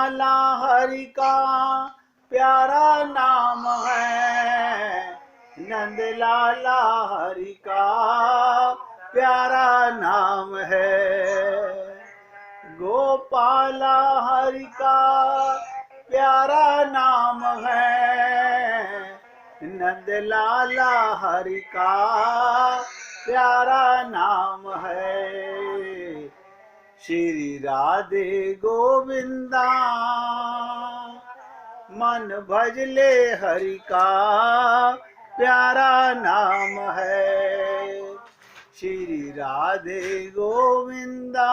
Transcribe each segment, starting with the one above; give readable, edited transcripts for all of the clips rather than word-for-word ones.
गोपाला हरि का प्यारा नाम है, नंद लाला हरि का प्यारा नाम है। गोपाला हरि का प्यारा नाम है, नंद लाला हरि का प्यारा नाम है। श्री राधे गोविंदा मन भजले हरि का प्यारा नाम है। श्री राधे गोविंदा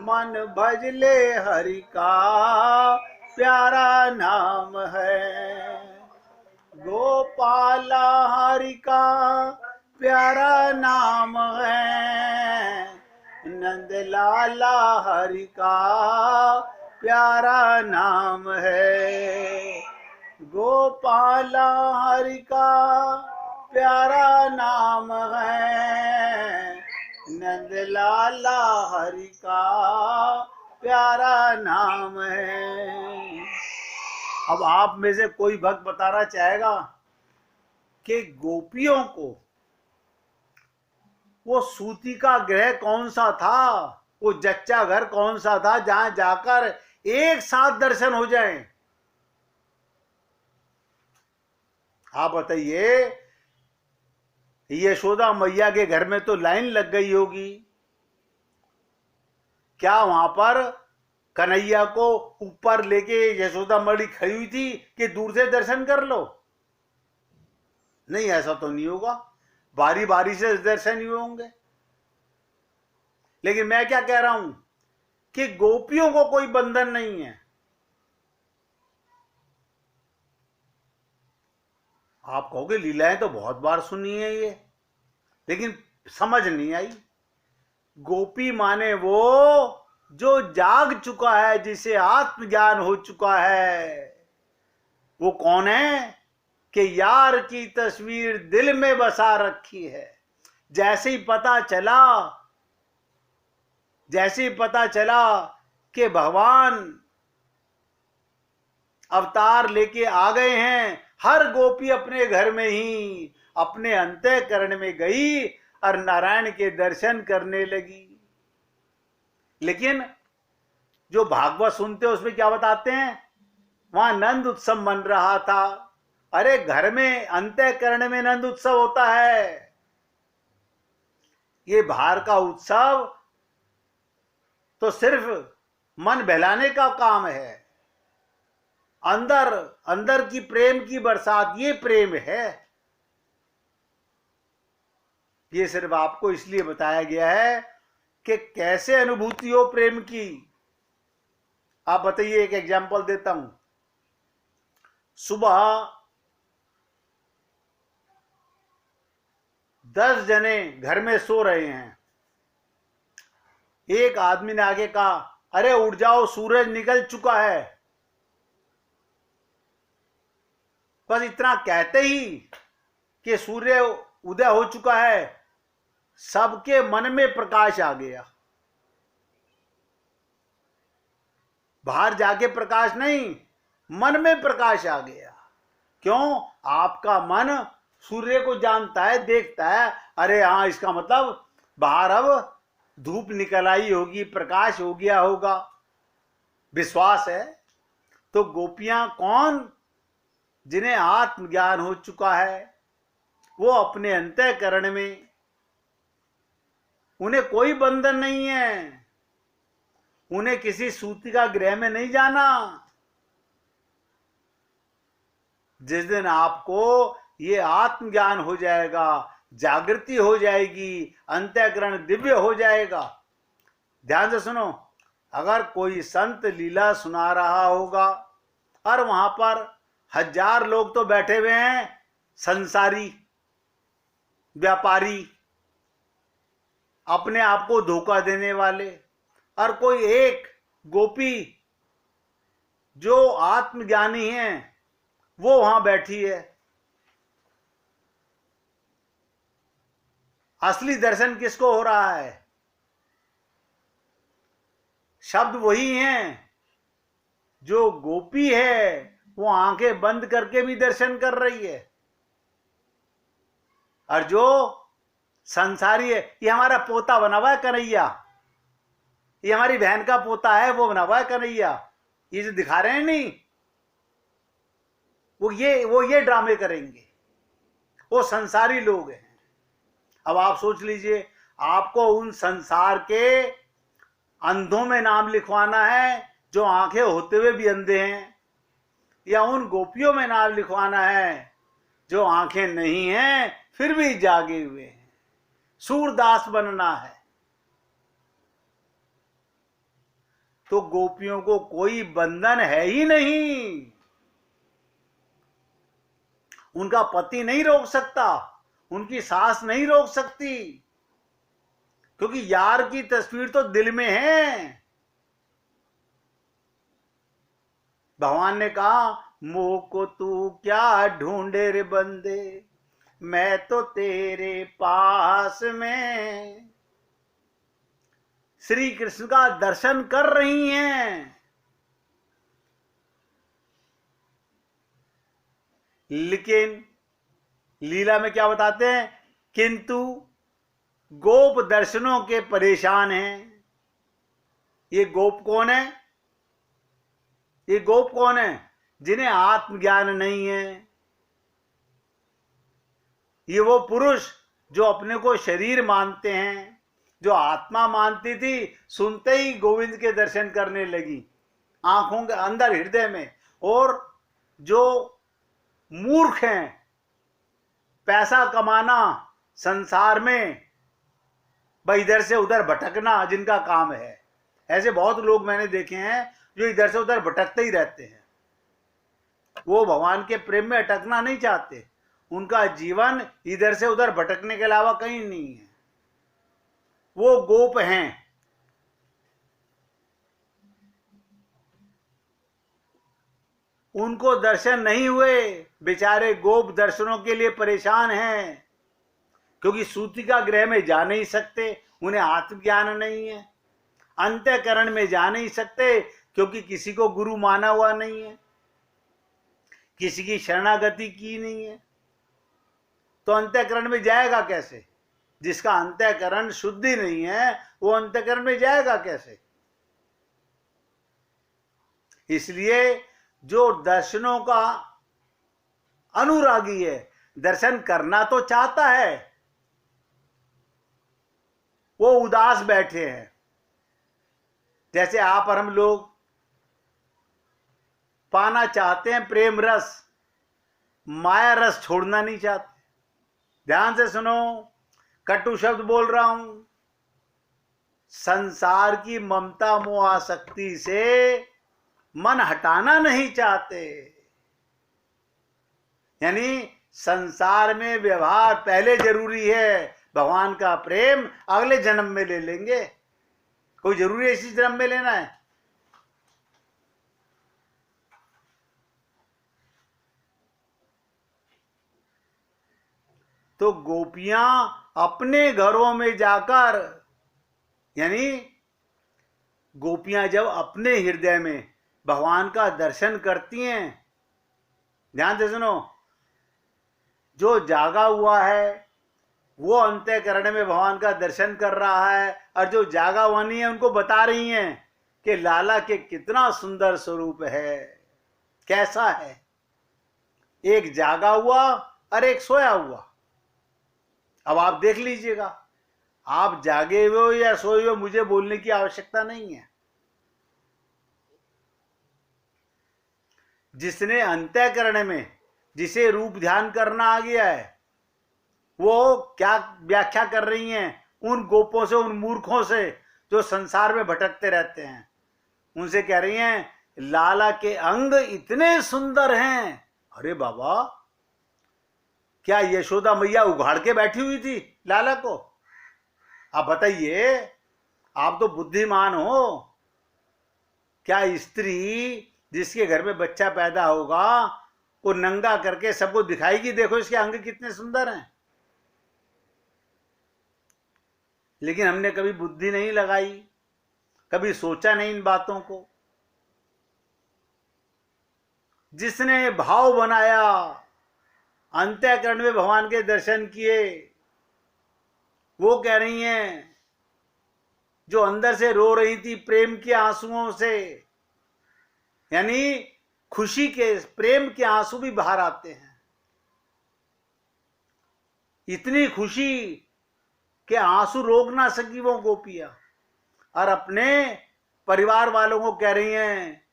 मन भजले हरि का प्यारा नाम है। गोपाला हरि का प्यारा नाम है, नंद लाला हरि का प्यारा नाम है। गोपाला हरि का प्यारा नाम है, नंद लाला हरि का प्यारा नाम है। अब आप में से कोई भक्त बताना चाहेगा कि गोपियों को वो सूती का गृह कौन सा था, वो जच्चा घर कौन सा था जहां जाकर एक साथ दर्शन हो जाएं? आप बताइए। यशोदा मैया के घर में तो लाइन लग गई होगी, क्या वहां पर कन्हैया को ऊपर लेके यशोदा मड़ी खड़ी हुई थी कि दूर से दर्शन कर लो? नहीं, ऐसा तो नहीं होगा, बारी बारी से दर्शन हुए होंगे। लेकिन मैं क्या कह रहा हूं कि गोपियों को कोई बंधन नहीं है। आप कहोगे लीलाएं तो बहुत बार सुनी है ये, लेकिन समझ नहीं आई। गोपी माने वो जो जाग चुका है, जिसे आत्मज्ञान हो चुका है। वो कौन है कि यार की तस्वीर दिल में बसा रखी है। जैसे ही पता चला कि भगवान अवतार लेके आ गए हैं, हर गोपी अपने घर में ही अपने अंतःकरण में गई और नारायण के दर्शन करने लगी। लेकिन जो भागवत सुनते हैं उसमें क्या बताते हैं? वहां नंद उत्सव मन रहा था। अरे घर में अंतःकरण में नंद उत्सव होता है। ये बाहर का उत्सव तो सिर्फ मन बहलाने का काम है। अंदर की प्रेम की बरसात, ये प्रेम है। ये सिर्फ आपको इसलिए बताया गया है कि कैसे अनुभूति हो प्रेम की। आप बताइए, एक एग्जांपल देता हूं। सुबह 10 जने घर में सो रहे हैं। एक आदमी ने आगे कहा, अरे उठ जाओ, सूरज निकल चुका है। बस इतना कहते ही कि सूर्य उदय हो चुका है, सबके मन में प्रकाश आ गया। बाहर जाके प्रकाश नहीं, मन में प्रकाश आ गया। क्यों? आपका मन सूर्य को जानता है, देखता है। अरे हाँ, इसका मतलब बाहर अब धूप निकल आई होगी, प्रकाश हो गया होगा, विश्वास है। तो गोपियां कौन? जिन्हें आत्मज्ञान हो चुका है, वो अपने अंतःकरण में, उन्हें कोई बंधन नहीं है। उन्हें किसी सूती का गृह में नहीं जाना। जिस दिन आपको ये आत्मज्ञान हो जाएगा, जागृति हो जाएगी, अंतःकरण दिव्य हो जाएगा। ध्यान से सुनो, अगर कोई संत लीला सुना रहा होगा और वहां पर 1000 लोग तो बैठे हुए हैं, संसारी व्यापारी, अपने आप को धोखा देने वाले, और कोई एक गोपी जो आत्मज्ञानी है वो वहां बैठी है, असली दर्शन किसको हो रहा है? शब्द वही हैं। जो गोपी है वो आंखें बंद करके भी दर्शन कर रही है, और जो संसारी है, ये हमारा पोता बना हुआ है कन्हैया, ये हमारी बहन का पोता है, वो बना हुआ है कन्हैया, ये जो दिखा रहे हैं नहीं, वो ये ड्रामे करेंगे, वो संसारी लोग हैं। अब आप सोच लीजिए, आपको उन संसार के अंधों में नाम लिखवाना है जो आंखें होते हुए भी अंधे हैं, या उन गोपियों में नाम लिखवाना है जो आंखें नहीं हैं फिर भी जागे हुए हैं। सूरदास बनना है तो गोपियों को कोई बंधन है ही नहीं, उनका पति नहीं रोक सकता, उनकी सास नहीं रोक सकती, क्योंकि यार की तस्वीर तो दिल में है। भगवान ने कहा, मोह को तू क्या ढूंढे रे बंदे, मैं तो तेरे पास में। श्री कृष्ण का दर्शन कर रही हैं, लेकिन लीला में क्या बताते हैं, किंतु गोप दर्शनों के परेशान हैं। ये गोप कौन है? ये गोप कौन है? जिन्हें आत्मज्ञान नहीं है। ये वो पुरुष जो अपने को शरीर मानते हैं, जो आत्मा मानती थी, सुनते ही गोविंद के दर्शन करने लगी आंखों के अंदर, हृदय में। और जो मूर्ख हैं, पैसा कमाना, संसार में भाई इधर से उधर भटकना जिनका काम है, ऐसे बहुत लोग मैंने देखे हैं जो इधर से उधर भटकते ही रहते हैं। वो भगवान के प्रेम में अटकना नहीं चाहते, उनका जीवन इधर से उधर भटकने के अलावा कहीं नहीं है। वो गोप हैं। उनको दर्शन नहीं हुए, बेचारे गोप दर्शनों के लिए परेशान हैं, क्योंकि सूतिका गृह में जा नहीं सकते, उन्हें आत्मज्ञान नहीं है। अंतःकरण में जा नहीं सकते, क्योंकि किसी को गुरु माना हुआ नहीं है, किसी की शरणागति की नहीं है। तो अंतःकरण में जाएगा कैसे? जिसका अंतःकरण शुद्धि नहीं है, वो अंतःकरण में जाएगा कैसे? इसलिए जो दर्शनों का अनुरागी है, दर्शन करना तो चाहता है, वो उदास बैठे हैं। जैसे आप और हम लोग पाना चाहते हैं प्रेम रस, माया रस छोड़ना नहीं चाहते। ध्यान से सुनो, कटु शब्द बोल रहा हूं। संसार की ममता मोह आसक्ति से मन हटाना नहीं चाहते, यानी संसार में व्यवहार पहले जरूरी है, भगवान का प्रेम अगले जन्म में ले लेंगे। कोई जरूरी है इसी जन्म में लेना है? तो गोपियां अपने घरों में जाकर, यानी गोपियां जब अपने हृदय में भगवान का दर्शन करती हैं, ध्यान से सुनो, जो जागा हुआ है वो अंतःकरण में भगवान का दर्शन कर रहा है, और जो जागा हुआ नहीं है उनको बता रही हैं कि लाला के कितना सुंदर स्वरूप है, कैसा है। एक जागा हुआ और एक सोया हुआ। अब आप देख लीजिएगा, आप जागे हुए हो या सोए हुए, मुझे बोलने की आवश्यकता नहीं है। जिसने अंतःकरण में, जिसे रूप ध्यान करना आ गया है, वो क्या व्याख्या कर रही हैं उन गोपों से, उन मूर्खों से जो संसार में भटकते रहते हैं। उनसे कह रही हैं, लाला के अंग इतने सुंदर हैं। अरे बाबा, क्या यशोदा मैया उघाड़ के बैठी हुई थी लाला को? आप बताइए, आप तो बुद्धिमान हो। क्या स्त्री जिसके घर में बच्चा पैदा होगा को नंगा करके सबको दिखाएगी, देखो इसके अंग कितने सुंदर हैं? लेकिन हमने कभी बुद्धि नहीं लगाई, कभी सोचा नहीं इन बातों को? जिसने भाव बनाया, अंतःकरण में भगवान के दर्शन किए, वो कह रही हैं, जो अंदर से रो रही थी प्रेम के आंसुओं से, यानी खुशी के, प्रेम के आंसू भी बाहर आते हैं। इतनी खुशी के आंसू रोक ना सकी वो गोपियां, और अपने परिवार वालों को कह रही हैं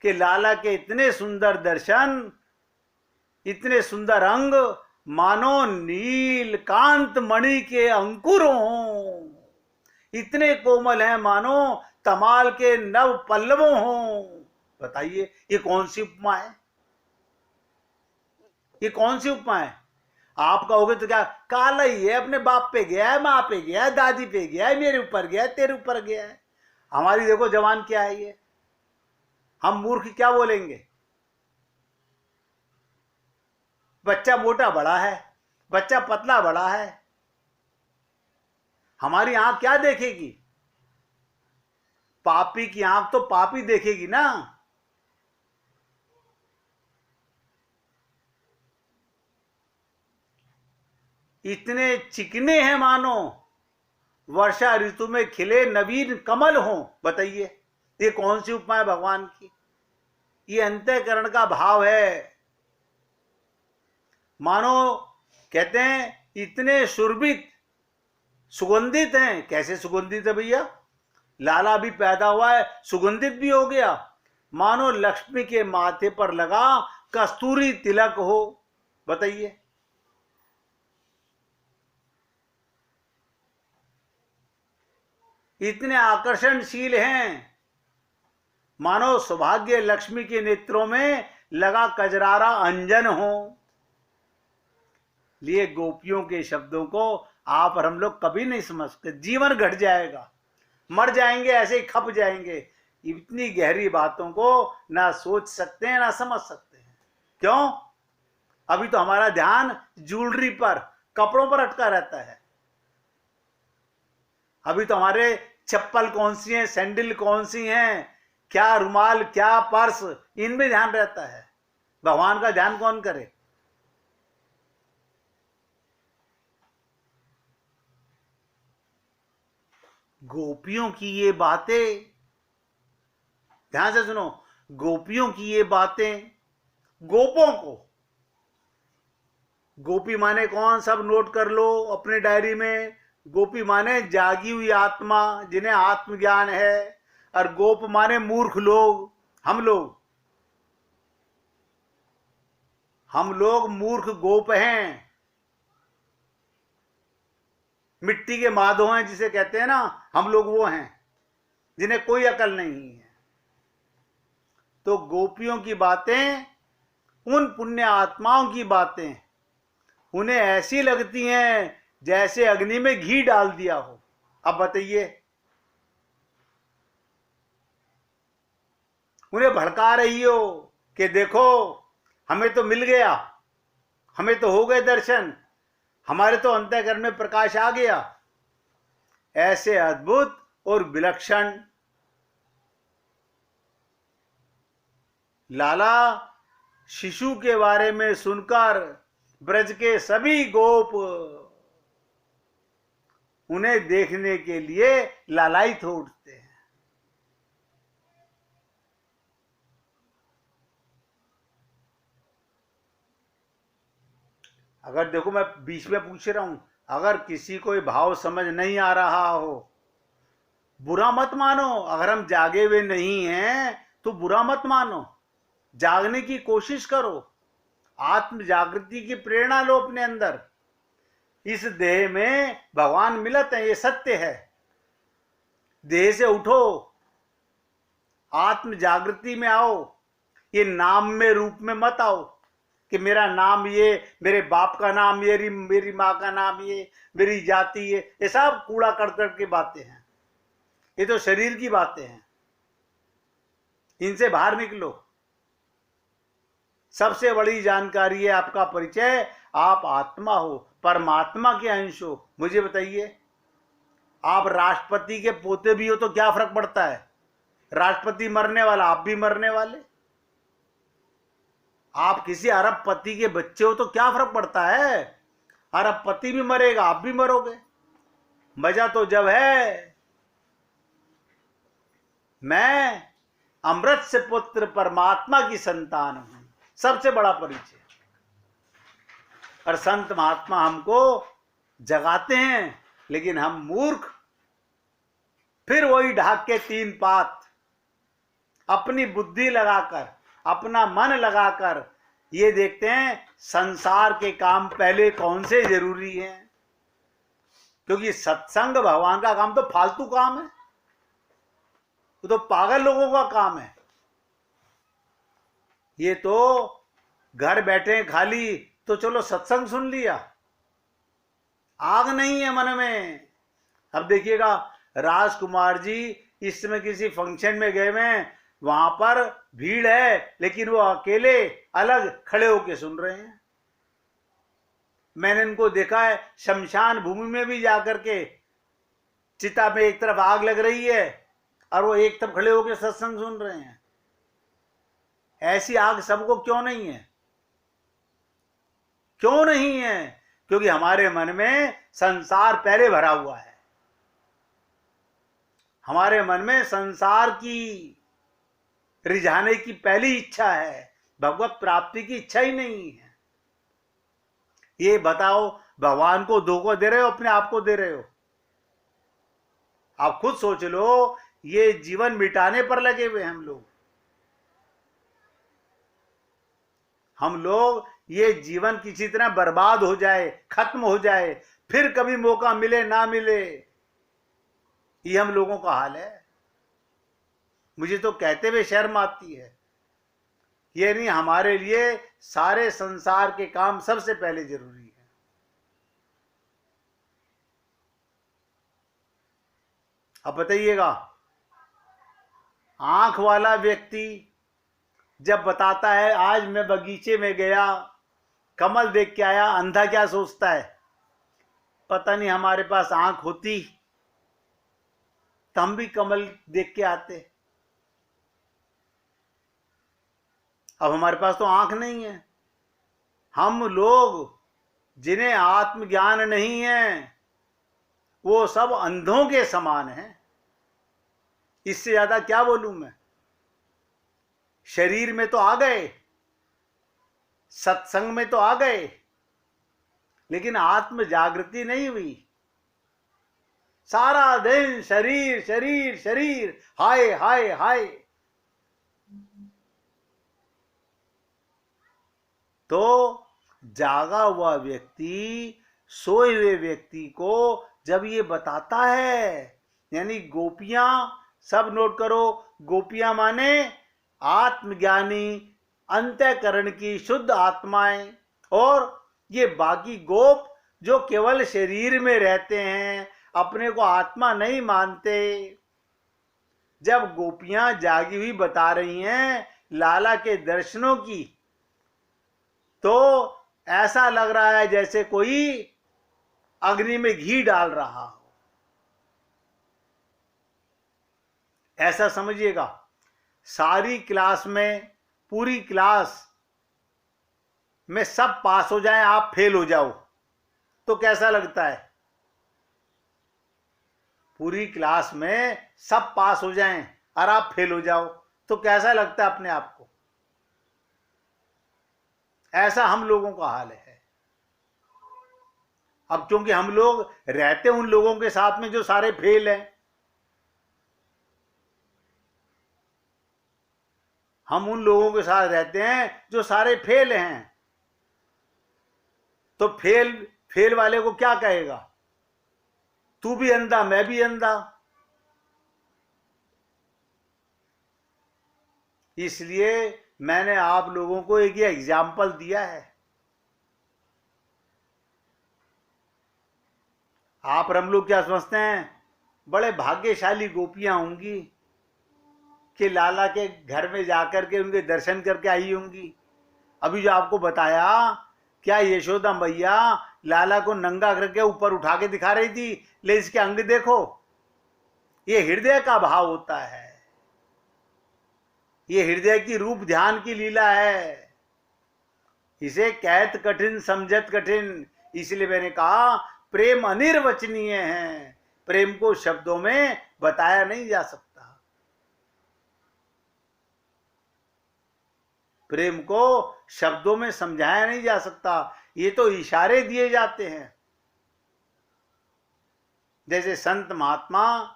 कि लाला के इतने सुंदर दर्शन, इतने सुंदर अंग, मानो नील कांत मणि के अंकुर हों, इतने कोमल हैं मानो तमाल के नव पल्लवों हों। बताइए ये कौन सी उपमा है? ये कौन सी उपमा है? आप कहोगे तो क्या, काला ही है, अपने बाप पे गया है, माँ पे गया है, दादी पे गया है, मेरे ऊपर गया है, तेरे ऊपर गया है। हमारी देखो जवान क्या है ये, हम मूर्ख क्या बोलेंगे? बच्चा मोटा बड़ा है, बच्चा पतला बड़ा है, हमारी आंख क्या देखेगी? पापी की आंख तो पापी देखेगी ना। इतने चिकने हैं मानो वर्षा ऋतु में खिले नवीन कमल हों। बताइए ये कौन सी उपमा है भगवान की? ये अंतःकरण का भाव है। मानो कहते हैं इतने सुरभित, सुगंधित हैं। कैसे सुगंधित है भैया? लाला भी पैदा हुआ है, सुगंधित भी हो गया, मानो लक्ष्मी के माथे पर लगा कस्तूरी तिलक हो। बताइए इतने आकर्षणशील हैं, मानो सौभाग्य लक्ष्मी के नेत्रों में लगा कजरारा अंजन हो। लिए गोपियों के शब्दों को आप और हम लोग कभी नहीं समझ सकते। जीवन घट जाएगा, मर जाएंगे, ऐसे ही खप जाएंगे। इतनी गहरी बातों को ना सोच सकते हैं ना समझ सकते हैं। क्यों? अभी तो हमारा ध्यान ज्वेलरी पर, कपड़ों पर अटका रहता है। अभी तो हमारे चप्पल कौन सी हैं, सैंडल कौन सी हैं, क्या रुमाल, क्या पर्स, इनमें ध्यान रहता है। भगवान का ध्यान कौन करे? गोपियों की ये बातें, ध्यान से सुनो, गोपियों की ये बातें गोपों को, गोपी माने कौन, सब नोट कर लो अपने डायरी में। गोपी माने जागी हुई आत्मा, जिन्हें आत्मज्ञान है। और गोप माने मूर्ख लोग, हम लोग मूर्ख गोप हैं, मिट्टी के माधो हैं जिसे कहते हैं ना, हम लोग वो हैं जिन्हें कोई अकल नहीं है। तो गोपियों की बातें, उन पुण्य आत्माओं की बातें उन्हें ऐसी लगती हैं जैसे अग्नि में घी डाल दिया हो। अब बताइए, उन्हें भड़का रही हो कि देखो हमें तो मिल गया, हमें तो हो गए दर्शन, हमारे तो अंतःकरण में प्रकाश आ गया। ऐसे अद्भुत और विलक्षण लाला शिशु के बारे में सुनकर ब्रज के सभी गोप उन्हें देखने के लिए लालायित हो उठते हैं। अगर देखो मैं बीच में पूछ रहा हूं, अगर किसी को भाव समझ नहीं आ रहा हो, बुरा मत मानो। अगर हम जागे हुए नहीं हैं तो बुरा मत मानो, जागने की कोशिश करो, आत्म जागृति की प्रेरणा लो अपने अंदर। इस देह में भगवान मिलत है, ये सत्य है। देह से उठो, आत्म जागृति में आओ। ये नाम में रूप में मत आओ कि मेरा नाम ये, मेरे बाप का नाम ये, मेरी माँ का नाम ये, मेरी जाति ये सब कूड़ा करकट की बातें हैं। ये तो शरीर की बातें हैं, इनसे बाहर निकलो। सबसे बड़ी जानकारी है आपका परिचय, आप आत्मा हो, परमात्मा के अंश हो। मुझे बताइए, आप राष्ट्रपति के पोते भी हो तो क्या फर्क पड़ता है? राष्ट्रपति मरने वाला, आप भी मरने वाले। आप किसी अरबपति के बच्चे हो तो क्या फर्क पड़ता है? अरबपति भी मरेगा, आप भी मरोगे। मजा तो जब है मैं अमृत से पुत्र परमात्मा की संतान हूं, सबसे बड़ा परिचय। और संत महात्मा हमको जगाते हैं, लेकिन हम मूर्ख फिर वही ढाक के तीन पात अपनी बुद्धि लगाकर, अपना मन लगाकर ये देखते हैं संसार के काम पहले कौन से जरूरी हैं। क्योंकि सत्संग भगवान का काम तो फालतू काम है, वो तो पागल लोगों का काम है। ये तो घर बैठे खाली तो चलो सत्संग सुन लिया, आग नहीं है मन में। अब देखिएगा राजकुमार जी इस समय किसी फंक्शन में गए हैं, वहां पर भीड़ है लेकिन वो अकेले अलग खड़े होके सुन रहे हैं। मैंने इनको देखा है शमशान भूमि में भी जाकर के, चिता में एक तरफ आग लग रही है और वो एक तरफ खड़े होके सत्संग सुन रहे हैं। ऐसी आग सबको क्यों नहीं है? क्यों नहीं है? क्योंकि हमारे मन में संसार पहले भरा हुआ है। हमारे मन में संसार की रिझाने की पहली इच्छा है, भगवत प्राप्ति की इच्छा ही नहीं है। ये बताओ भगवान को धोखा दे रहे हो, अपने आप को दे रहे हो? आप खुद सोच लो, ये जीवन मिटाने पर लगे हुए हम लोग ये जीवन किसी तरह बर्बाद हो जाए, खत्म हो जाए, फिर कभी मौका मिले ना मिले, ये हम लोगों का हाल है। मुझे तो कहते हुए शर्म आती है। ये नहीं, हमारे लिए सारे संसार के काम सबसे पहले जरूरी है। अब बताइएगा, आंख वाला व्यक्ति जब बताता है आज मैं बगीचे में गया, कमल देख के आया, अंधा क्या सोचता है? पता नहीं हमारे पास आंख होती तो हम भी कमल देख के आते। अब हमारे पास तो आंख नहीं है। हम लोग जिन्हें आत्मज्ञान नहीं है वो सब अंधों के समान हैं। इससे ज्यादा क्या बोलूं मैं? शरीर में तो आ गए, सत्संग में तो आ गए, लेकिन आत्म जागृति नहीं हुई। सारा दिन शरीर शरीर शरीर, हाय हाय हाय। तो जागा हुआ व्यक्ति सोए हुए व्यक्ति को जब ये बताता है, यानी गोपियां, सब नोट करो, गोपियां माने आत्मज्ञानी अंतःकरण की शुद्ध आत्माएं, और ये बाकी गोप जो केवल शरीर में रहते हैं, अपने को आत्मा नहीं मानते। जब गोपियां जागी हुई बता रही हैं लाला के दर्शनों की, तो ऐसा लग रहा है जैसे कोई अग्नि में घी डाल रहा हो। ऐसा समझिएगा, सारी क्लास में, पूरी क्लास में सब पास हो जाएं, आप फेल हो जाओ तो कैसा लगता है? पूरी क्लास में सब पास हो जाएं और आप फेल हो जाओ तो कैसा लगता है अपने आप को? ऐसा हम लोगों का हाल है। अब क्योंकि हम लोग रहते उन लोगों के साथ में जो सारे फेल हैं, हम उन लोगों के साथ रहते हैं जो सारे फेल हैं, तो फेल वाले को क्या कहेगा? तू भी अंधा, मैं भी अंधा। इसलिए मैंने आप लोगों को एक ये एग्जाम्पल दिया है। आप और हम लोग क्या समझते हैं? बड़े भाग्यशाली गोपियां होंगी कि लाला के घर में जाकर के उनके दर्शन करके आई होंगी। अभी जो आपको बताया, क्या यशोदा मैया लाला को नंगा करके ऊपर उठा के दिखा रही थी, ले इसके अंग देखो। ये हृदय का भाव होता है, ये हृदय की रूप ध्यान की लीला है। इसे कहत कठिन समझत कठिन, इसलिए मैंने कहा प्रेम अनिर्वचनीय है। प्रेम को शब्दों में बताया नहीं जा सकता, प्रेम को शब्दों में समझाया नहीं जा सकता, ये तो इशारे दिए जाते हैं। जैसे संत महात्मा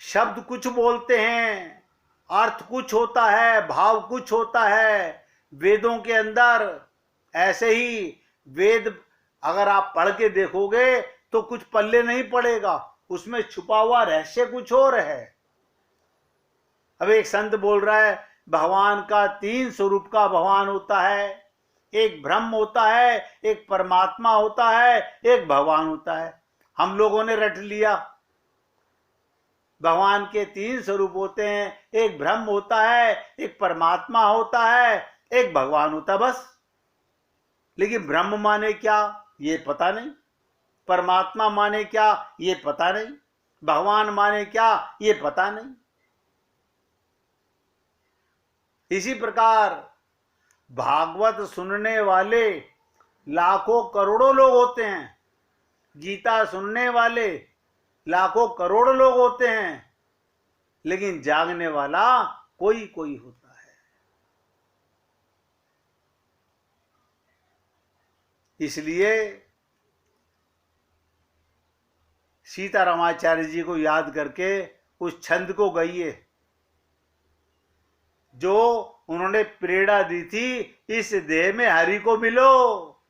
शब्द कुछ बोलते हैं, अर्थ कुछ होता है, भाव कुछ होता है वेदों के अंदर। ऐसे ही वेद अगर आप पढ़ के देखोगे तो कुछ पल्ले नहीं पड़ेगा, उसमें छुपा हुआ रहस्य कुछ और है। अब एक संत बोल रहा है भगवान का 3 स्वरूप का भगवान होता है, एक ब्रह्म होता है, एक परमात्मा होता है, एक भगवान होता है। हम लोगों ने रट लिया भगवान के 3 स्वरूप होते हैं, एक ब्रह्म होता है, एक परमात्मा होता है, एक भगवान होता है, बस। लेकिन ब्रह्म माने क्या ये पता नहीं, परमात्मा माने क्या ये पता नहीं, भगवान माने क्या ये पता नहीं। इसी प्रकार भागवत सुनने वाले लाखों करोड़ों लोग होते हैं, गीता सुनने वाले लाखों करोड़ लोग होते हैं, लेकिन जागने वाला कोई कोई होता है। इसलिए सीतारामाचार्य जी को याद करके उस छंद को गाइए जो उन्होंने प्रेरणा दी थी, इस देह में हरि को मिलो।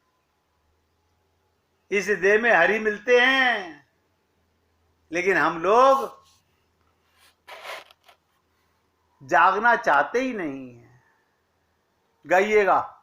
इस देह में हरि मिलते हैं, लेकिन हम लोग जागना चाहते ही नहीं है। गाइएगा।